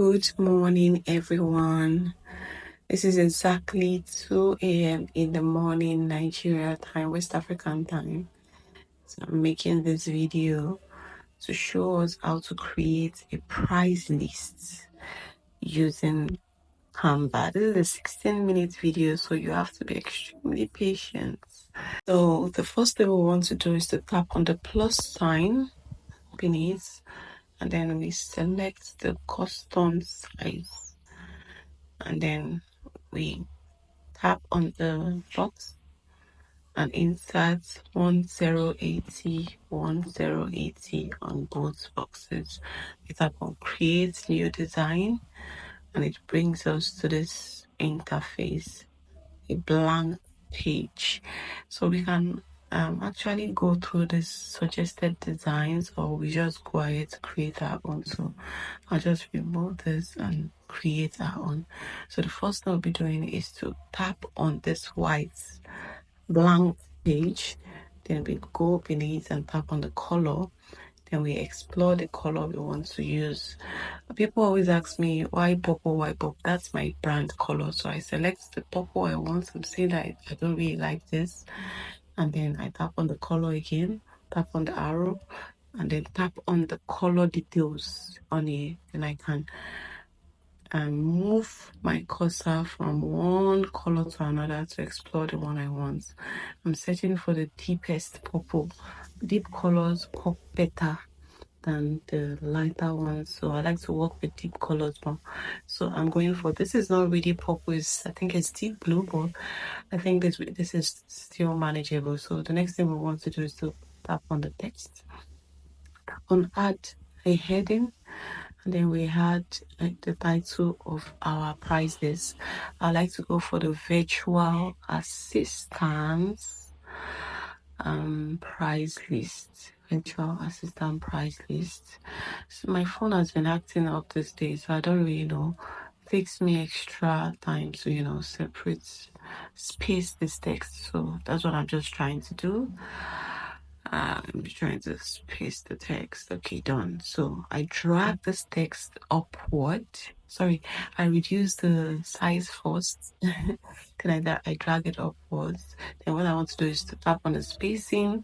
Good morning, everyone. This is exactly 2 a.m. in the morning, Nigeria time, West African time. So I'm making this video to show us how to create a price list using Canva. This is a 16-minute video, so you have to be extremely patient. So the first thing we want to do is to tap on the plus sign beneath, and then we select the custom size, and then we tap on the box and insert 1080 on both boxes. We tap on create new design, and it brings us to this interface, a blank page. So we can actually go through the suggested designs, or we just go ahead to create our own. So I'll just remove this and create our own. So the first thing I'll be doing is to tap on this white blank page, then we go beneath and tap on the color, then we explore the color we want to use. People always ask me, why purple? That's my brand color. So I select the purple I want. I'm saying that I don't really like this, and then I tap on the color again, tap on the arrow, and then tap on the color details on it, and I can move my cursor from one color to another to explore the one I want. I'm searching for the deepest purple. Deep colors pop better than the lighter ones, so I like to work with deep colors more. So I'm going for, this is not really purple, I think it's deep blue, but I think this is still manageable. So the next thing we want to do is to tap on the text, tap on add a heading, and then we had the title of our price list. I like to go for the virtual assistance price list. Virtual assistant price list. So my phone has been acting up these days, so I don't really know. It takes me extra time to separate, space this text. So that's what I'm just trying to do. I'm trying to paste the text. Okay, done. So I drag this text upward. Sorry, I reduce the size first. Then I drag it upwards. Then what I want to do is to tap on the spacing,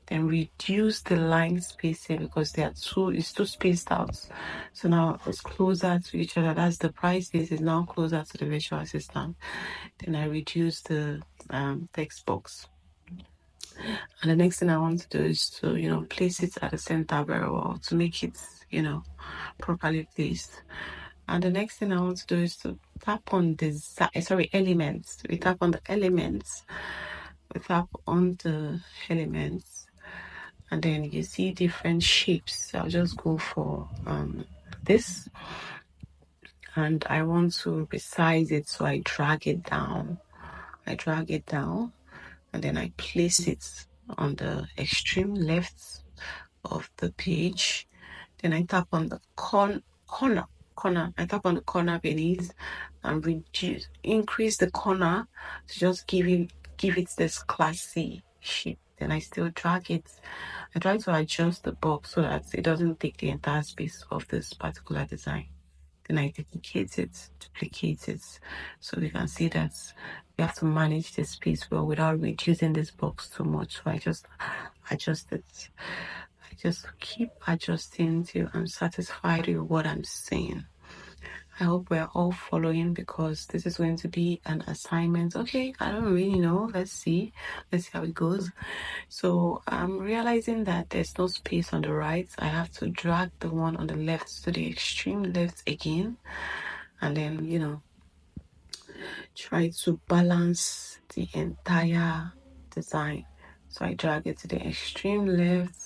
then reduce the line spacing because it's too spaced out. So now it's closer to each other. That's the price list is now closer to the virtual assistant. Then I reduce the text box. And the next thing I want to do is to, place it at the center very well to make it, properly placed. And the next thing I want to do is to tap on elements. We tap on the elements. We tap on the elements. And then you see different shapes. I'll just go for this. And I want to resize it, so I drag it down. And then I place it on the extreme left of the page. Then I tap on the corner. I tap on the corner beneath and increase the corner to just give it this classy shape. Then I still drag it. I try to adjust the box so that it doesn't take the entire space of this particular design. Then I duplicate it, so we can see that we have to manage the space well without reducing this box too much. So I just adjust it. I just keep adjusting till I'm satisfied with what I'm saying. I hope we're all following, because this is going to be an assignment. Okay, I don't really know. Let's see how it goes. So I'm realizing that there's no space on the right. I have to drag the one on the left to the extreme left again, and then try to balance the entire design. So I drag it to the extreme left,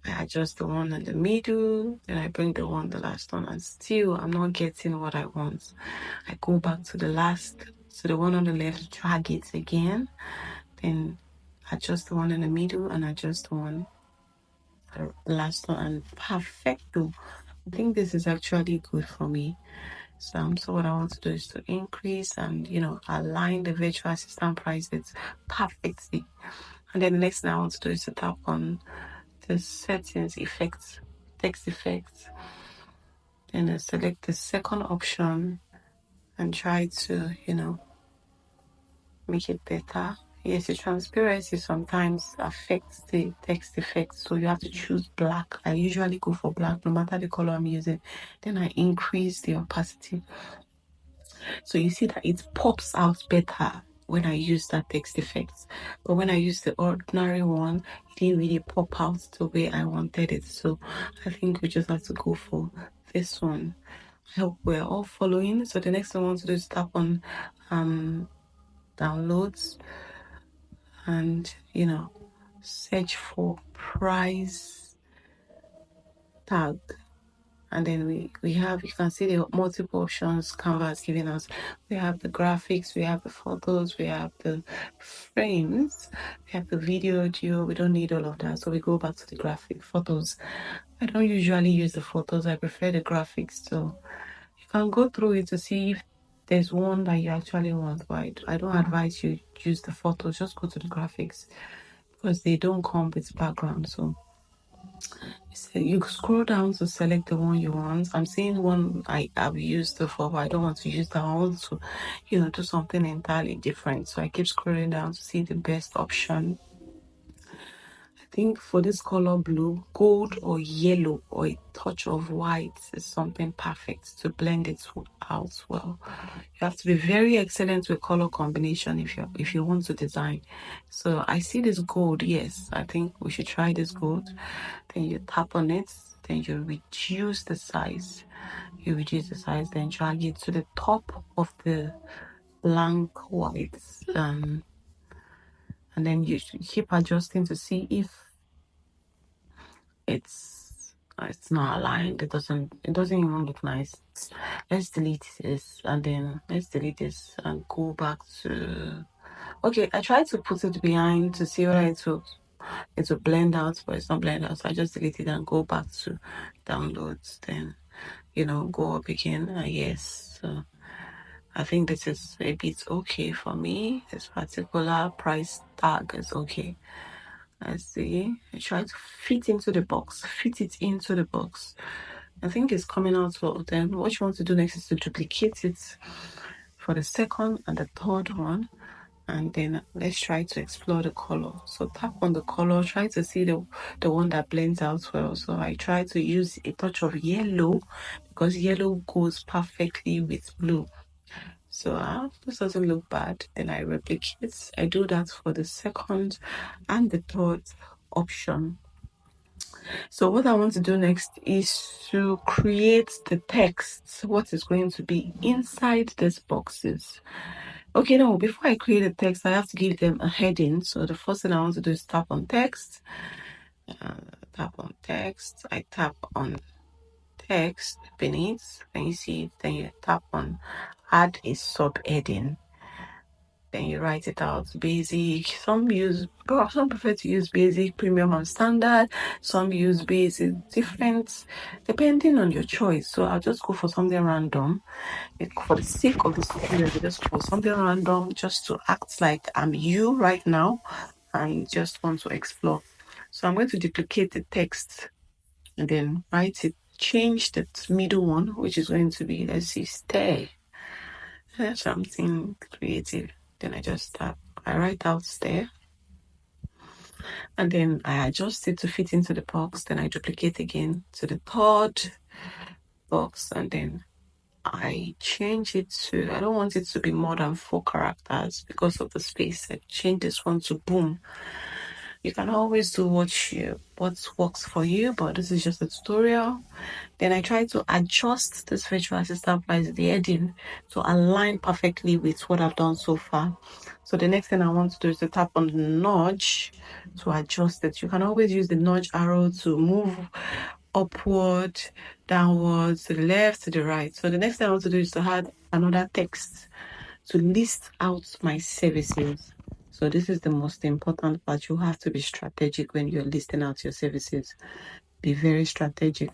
I adjust the one in the middle, then I bring the last one, and still I'm not getting what I want. I go back to the one on the left, drag it again, then adjust the one in the middle and adjust the one, the last one, and perfecto. I think this is actually good for me. So what I want to do is to increase and align the virtual assistant prices perfectly. And then the next thing I want to do is to tap on the settings effects, text effects. Then I select the second option and try to, make it better. Yes, the transparency sometimes affects the text effect, so you have to choose black. I usually go for black no matter the color I'm using. Then I increase the opacity. So you see that it pops out better when I use that text effect. But when I use the ordinary one, it didn't really pop out the way I wanted it. So I think we just have to go for this one. I hope we're all following. So the next thing I want to do is tap on downloads and search for price tag. And then we have, you can see the multiple options Canva is giving us. We have the graphics, we have the photos, we have the frames, we have the video, audio. We don't need all of that. So we go back to the graphic photos. I don't usually use the photos. I prefer the graphics. So you can go through it to see if there's one that you actually want. But I don't advise you use the photos. Just go to the graphics because they don't come with background. So you scroll down to select the one you want. I'm seeing one I've used before, but I don't want to use that. I want to, do something entirely different. So I keep scrolling down to see the best option. I think for this color blue, gold or yellow or a touch of white is something perfect to blend it out well. You have to be very excellent with color combination if you want to design. So I see this gold. Yes, I think we should try this gold. Then you tap on it, then you reduce the size. Then drag it to the top of the blank white. And then you keep adjusting to see if it's not aligned. It doesn't even look nice. Let's delete this and go back to, okay, I tried to put it behind to see whether it will blend out, but it's not blend out. So I just delete it and go back to downloads, then go up again. Yes. So I think this is a bit okay for me. This particular price tag is okay. Let's see. I try to fit it into the box. I think it's coming out well. Then what you want to do next is to duplicate it for the second and the third one. And then let's try to explore the color. So tap on the color, try to see the one that blends out well. So I try to use a touch of yellow because yellow goes perfectly with blue. So this doesn't look bad. Then I replicate. I do that for the second and the third option. So what I want to do next is to create the text, what is going to be inside these boxes. Okay, now before I create a text, I have to give them a heading. So the first thing I want to do is tap on text. I tap on text beneath. Then you see, then you tap on add a subheading. Then you write it out. Basic. Some prefer to use basic, premium, and standard. Some use basic, different, depending on your choice. So I'll just go for something random. For the sake of this tutorial, I just go for something random, just to act like I'm you right now, and just want to explore. So I'm going to duplicate the text and then write it. Change the middle one, which is going to be, let's see, stay. Something creative. Then I write out stay. And then I adjust it to fit into the box. Then I duplicate again to the third box. And then I change it to, I don't want it to be more than 4 characters because of the space. I change this one to boom. You can always do what works for you, but this is just a tutorial. Then I try to adjust this virtual assistant price, the heading, to align perfectly with what I've done so far. So the next thing I want to do is to tap on the nudge to adjust it. You can always use the nudge arrow to move upward, downwards, to the left, to the right. So the next thing I want to do is to add another text to list out my services. So this is the most important part. You have to be strategic when you're listing out your services. Be very strategic.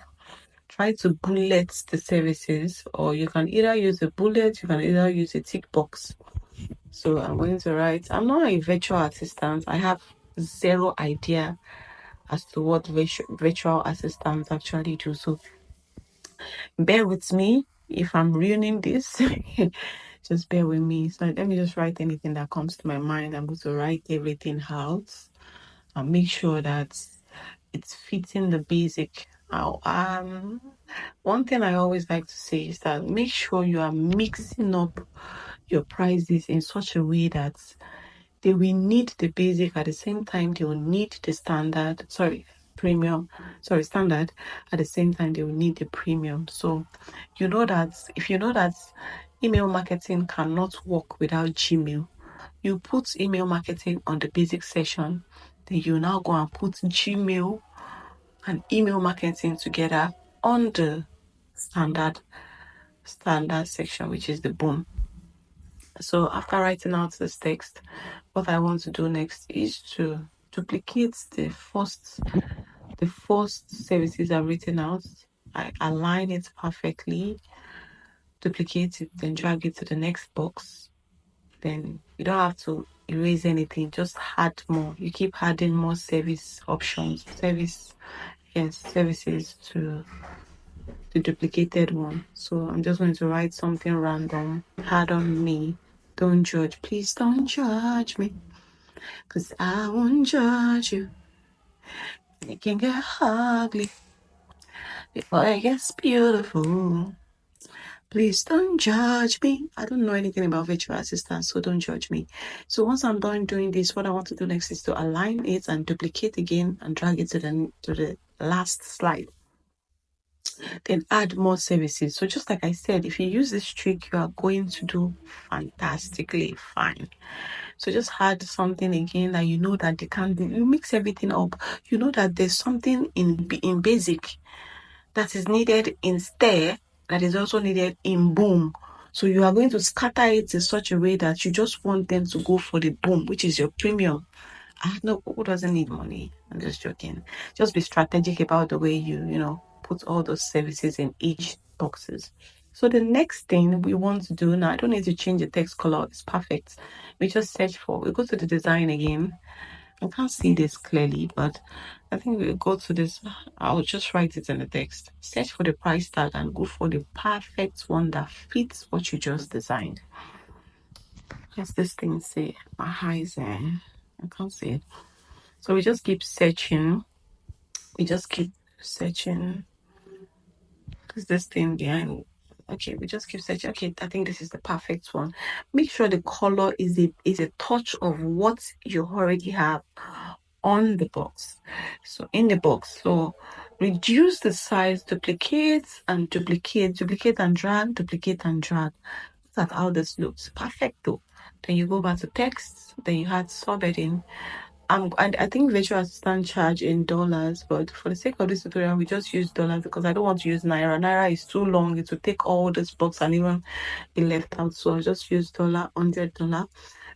Try to bullet the services, or you can either use a bullet, you can either use a tick box. So I'm going to write, I'm not a virtual assistant. I have zero idea as to what virtual assistants actually do. So Bear with me if I'm ruining this. Just bear with me. So let me just write anything that comes to my mind. I'm going to write everything out and make sure that it's fitting the basic. One thing I always like to say is that make sure you are mixing up your prices in such a way that they will need the basic at the same time they will need the premium, standard at the same time they will need the premium. So you know that if you know that email marketing cannot work without Gmail, you put email marketing on the basic session, then you now go and put Gmail and email marketing together on the standard section, which is the boom. So after writing out this text, what I want to do next is to duplicate the first services I've written out. I align it perfectly, duplicate it, then drag it to the next box. Then you don't have to erase anything, just add more. You keep adding more services to the duplicated one. So I'm just going to write something random. Pardon me. Don't judge. Please don't judge me. Because I won't judge you. It can get ugly before it gets beautiful. Please don't judge me. I don't know anything about virtual assistants, so don't judge me. So once I'm done doing this, what I want to do next is to align it and duplicate again and drag it to the last slide. Then add more services. So just like I said, if you use this trick, you are going to do fantastically fine. So just add something again that you know that they can do. You mix everything up. You know that there's something in basic that is needed in stir that is also needed in boom. So you are going to scatter it in such a way that you just want them to go for the boom, which is your premium. No, who doesn't need money? I'm just joking. Just be strategic about the way you put all those services in each boxes. So the next thing we want to do now, I don't need to change the text color. It's perfect. We just we go to the design again. I can't see this clearly, but I think we'll go to this. I'll just write it in the text. Search for the price tag and go for the perfect one that fits what you just designed. What's this thing say? My eyes, I can't see it. So we just keep searching. Because this thing behind. Okay, we just keep searching. Okay, I think this is the perfect one. Make sure the color is a touch of what you already have on the box. So in the box, so reduce the size, duplicate and drag, duplicate and drag. Look at how this looks. Perfect though. Then you go back to text, then you add subheading. I think virtual assistant charge in dollars, but for the sake of this tutorial, we just use dollars because I don't want to use naira. Naira is too long. It will take all this box and even be left out. So I'll just use $100.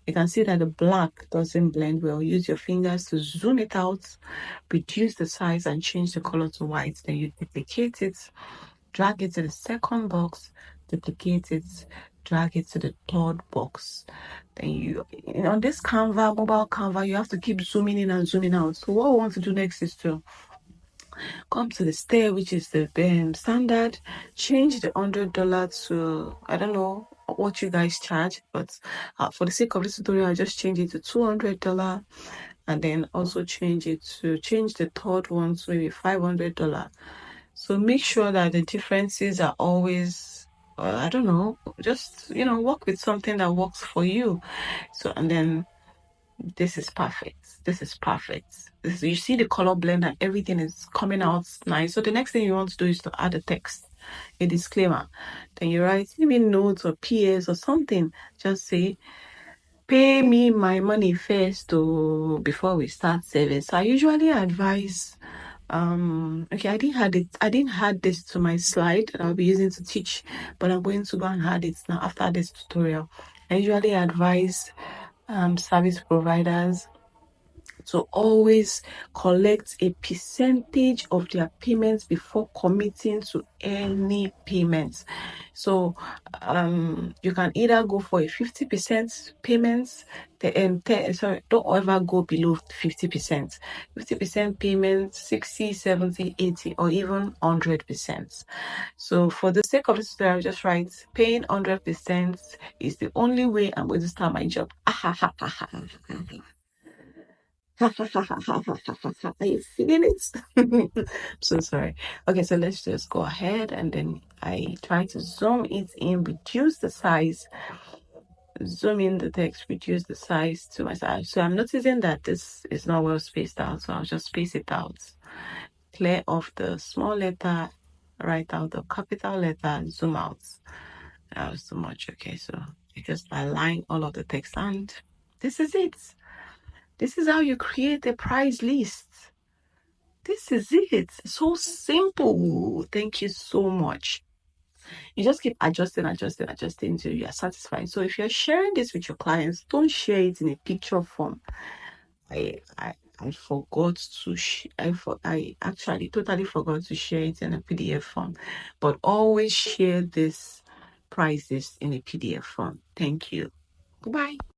You can see that the black doesn't blend well. Use your fingers to zoom it out, reduce the size and change the color to white. Then you duplicate it, drag it to the second box, duplicate it, drag it to the third box. Then on this mobile Canva, you have to keep zooming in and zooming out. So what we want to do next is to come to the stair, which is the standard, change the $100 to, I don't know what you guys charge, but for the sake of this tutorial, I'll just change it to $200, and then also change the third one to maybe $500. So make sure that the differences are always, I don't know, just, work with something that works for you. So, and then this is perfect. You see the color blend and everything is coming out nice. So the next thing you want to do is to add a text, a disclaimer. Then you write maybe notes or PS or something. Just say, pay me my money first before we start service. So I usually advise okay, I didn't add this to my slide that I'll be using to teach, but I'm going to go and add it now after this tutorial. I usually advise service providers So always collect a percentage of their payments before committing to any payments. So you can either go for a 50% payments, sorry, don't ever go below 50%. 50% payments, 60, 70, 80, or even 100%. So for the sake of this, I'll just write paying 100% is the only way I'm going to start my job. Are you feeling it? I'm so sorry. Okay, so let's just go ahead and then I try to zoom it in, reduce the size, zoom in the text, reduce the size to my size. So I'm noticing that this is not well spaced out, so I'll just space it out. Clear off the small letter, write out the capital letter, zoom out. That was too much. Okay, so I just align all of the text and this is it. This is how you create a price list. This is it. So simple. Thank you so much. You just keep adjusting until you are satisfied. So if you're sharing this with your clients, don't share it in a picture form. I forgot to I actually totally forgot to share it in a PDF form. But always share this prices in a PDF form. Thank you. Goodbye.